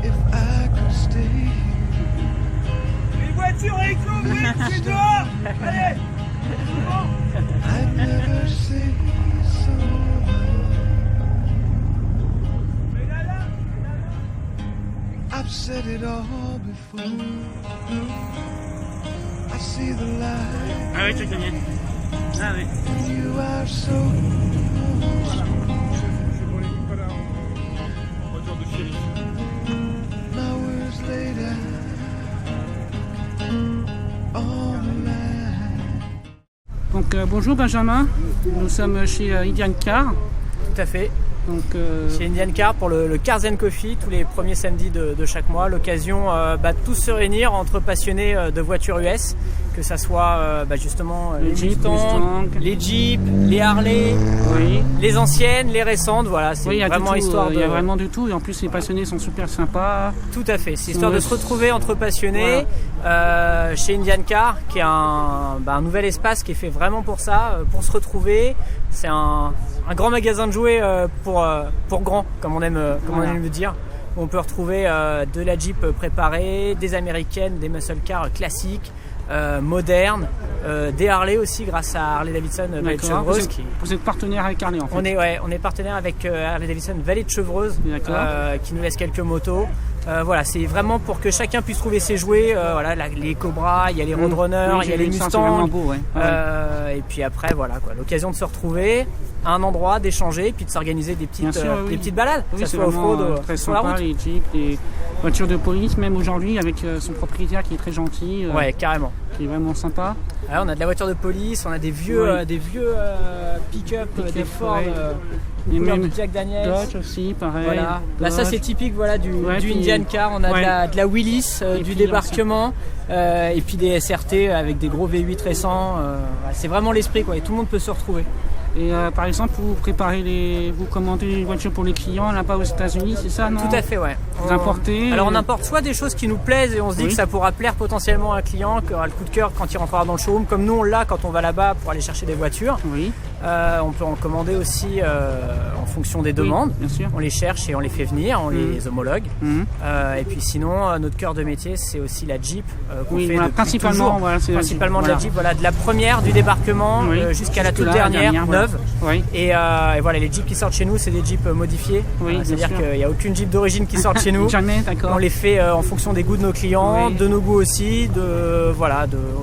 If I could stay, Les voitures écho, vite, c'est dehors. Allez. I'd never say so much. I've said it all before. I see the light. Ah oui, tu connais. Ah oui. You are so my words laid out on the line. Donc bonjour Benjamin, nous sommes chez Indian Car. Tout à fait. Donc, Chez Indian Car pour le Cars & Coffee tous les premiers samedis de chaque mois. L'occasion de tous se réunir entre passionnés de voitures US, que ça soit justement les Mustang, les Jeep, les Harley, oui. les anciennes, les récentes. Voilà, c'est Oui, il y a vraiment du tout, histoire de. il y a vraiment du tout et en plus les passionnés sont super sympas. Tout à fait, c'est histoire de se retrouver entre passionnés chez Indian Car, qui est un nouvel espace qui est fait vraiment pour ça, pour se retrouver. C'est un grand magasin de jouets pour grands, comme on aime le dire. On peut retrouver de la Jeep préparée, des américaines, des muscle cars classiques, modernes, des Harley aussi grâce à Harley Davidson Vallée de Chevreuse. Vous êtes partenaire avec Harley en fait. On est partenaire avec Harley Davidson Vallée de Chevreuse qui nous laisse quelques motos. Voilà, c'est vraiment pour que chacun puisse trouver ses jouets. Voilà, les Cobra, il y a les Roadrunner, il y a les Mustang. Beau, ouais. Et puis après, voilà quoi, l'occasion de se retrouver à un endroit, d'échanger, puis de s'organiser des petites balades. Oui, que ça c'est soit off-road très sur la sympa, route. les Jeeps, les voitures de police, même aujourd'hui avec son propriétaire qui est très gentil. Ouais, carrément. Qui est vraiment sympa. Alors, on a de la voiture de police, on a des vieux pick-up, des Ford, et même même Jack Daniels. Dodge aussi, pareil. Voilà. Là, ça c'est typique du puis, Indian Car. On a de la Willys, du débarquement, et puis des SRT avec des gros V8 récents. C'est vraiment l'esprit quoi, et tout le monde peut se retrouver. Et par exemple, vous commandez une voiture pour les clients là-bas aux États-Unis, c'est ça, non? Tout à fait, ouais. Vous importez. Alors on importe soit des choses qui nous plaisent et on se dit que ça pourra plaire potentiellement à un client, qui aura le coup de cœur quand il rentrera dans le showroom, comme nous on l'a quand on va là-bas pour aller chercher des voitures. Oui. On peut en commander aussi en fonction des demandes. Oui, bien sûr. On les cherche et on les fait venir, on les homologue. Et puis sinon, notre cœur de métier, c'est aussi la Jeep qu'on fait depuis principalement. Voilà, principalement de la Jeep, de la première du débarquement jusqu'à la toute dernière, neuve. Oui. Et voilà, les Jeeps qui sortent chez nous, c'est des Jeeps modifiés. C'est-à-dire qu'il n'y a aucune Jeep d'origine qui sort chez nous. Jamais, d'accord. On les fait en fonction des goûts de nos clients, de nos goûts aussi,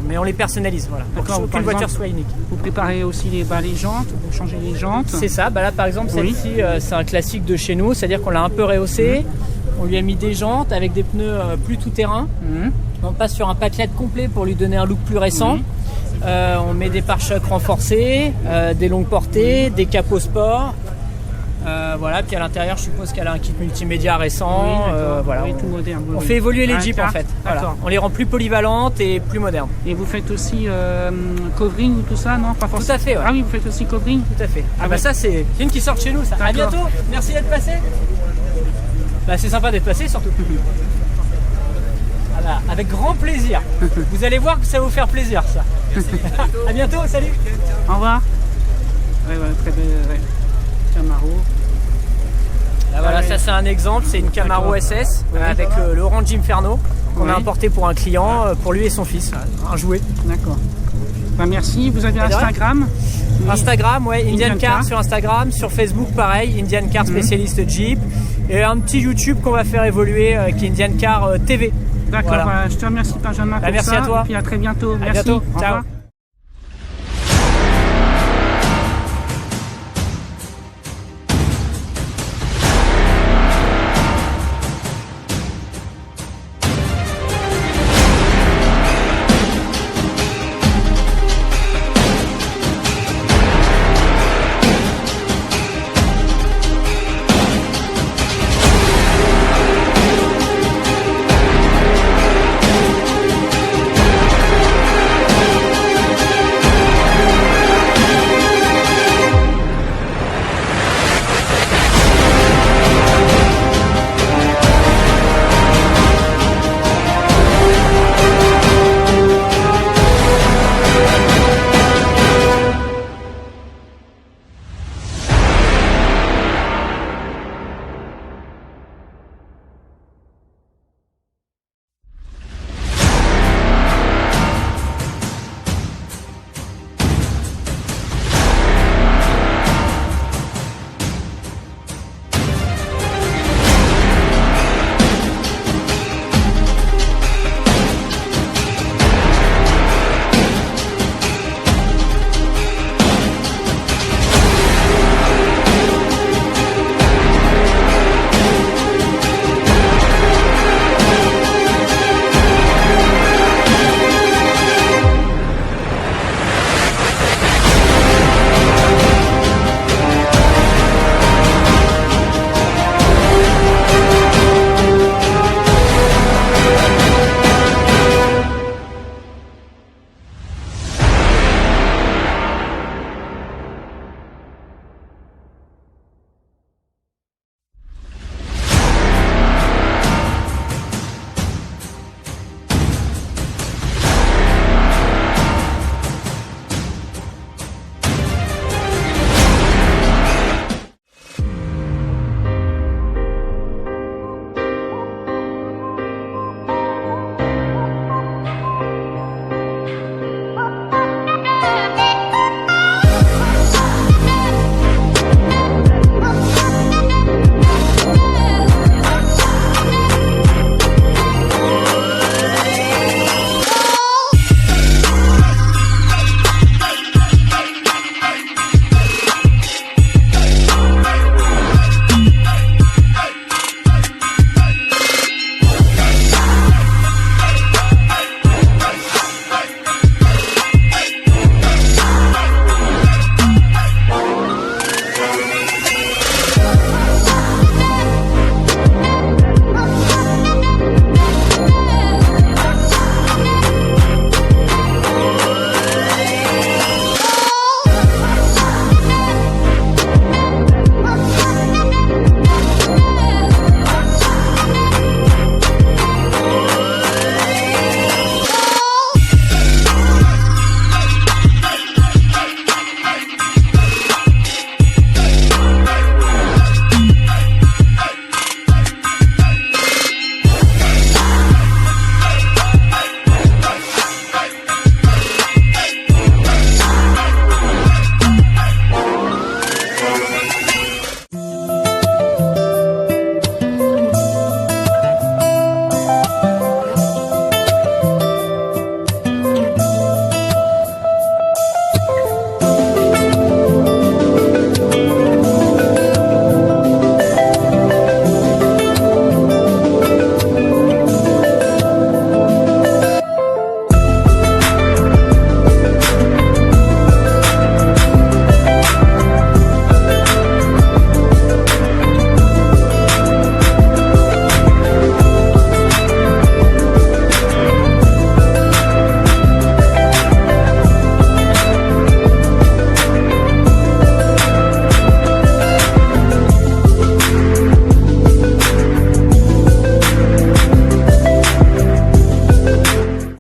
mais on les personnalise, voilà, pour qu'une voiture soit unique. Vous préparez aussi les jantes, vous changez les jantes. C'est ça, là par exemple celle-ci c'est un classique de chez nous, c'est-à-dire qu'on l'a un peu rehaussé, on lui a mis des jantes avec des pneus plus tout-terrain, on passe sur un packlet complet pour lui donner un look plus récent. On met des pare-chocs renforcés, des longues portées, des capots sport. Voilà, puis à l'intérieur, je suppose qu'elle a un kit multimédia récent. Voilà, tout moderne. On fait évoluer les Jeeps en fait. Voilà. On les rend plus polyvalentes et plus modernes. Et vous faites aussi covering ou tout ça, non? Pas forcément. Tout à fait. Ouais. Ah oui, vous faites aussi covering. Tout à fait. Ça c'est une qui sort de chez nous. Ça. À bientôt. Merci d'être passé. C'est sympa d'être passé surtout. Avec grand plaisir. Vous allez voir que ça va vous faire plaisir ça. À bientôt, salut. Au revoir. Très belle Camaro. Là, voilà, ça c'est un exemple, c'est une Camaro SS avec le Orange Inferno qu'on a importé pour un client, pour lui et son fils, un jouet. D'accord. Merci, vous avez Instagram? Instagram, Indian Car sur Instagram, sur Facebook pareil, Indian Car spécialiste Jeep, et un petit YouTube qu'on va faire évoluer qui est Indian Car TV. D'accord, je te remercie Benjamin pour merci ça, à toi. Et puis à très bientôt. À merci. bientôt. Au Ciao. revoir.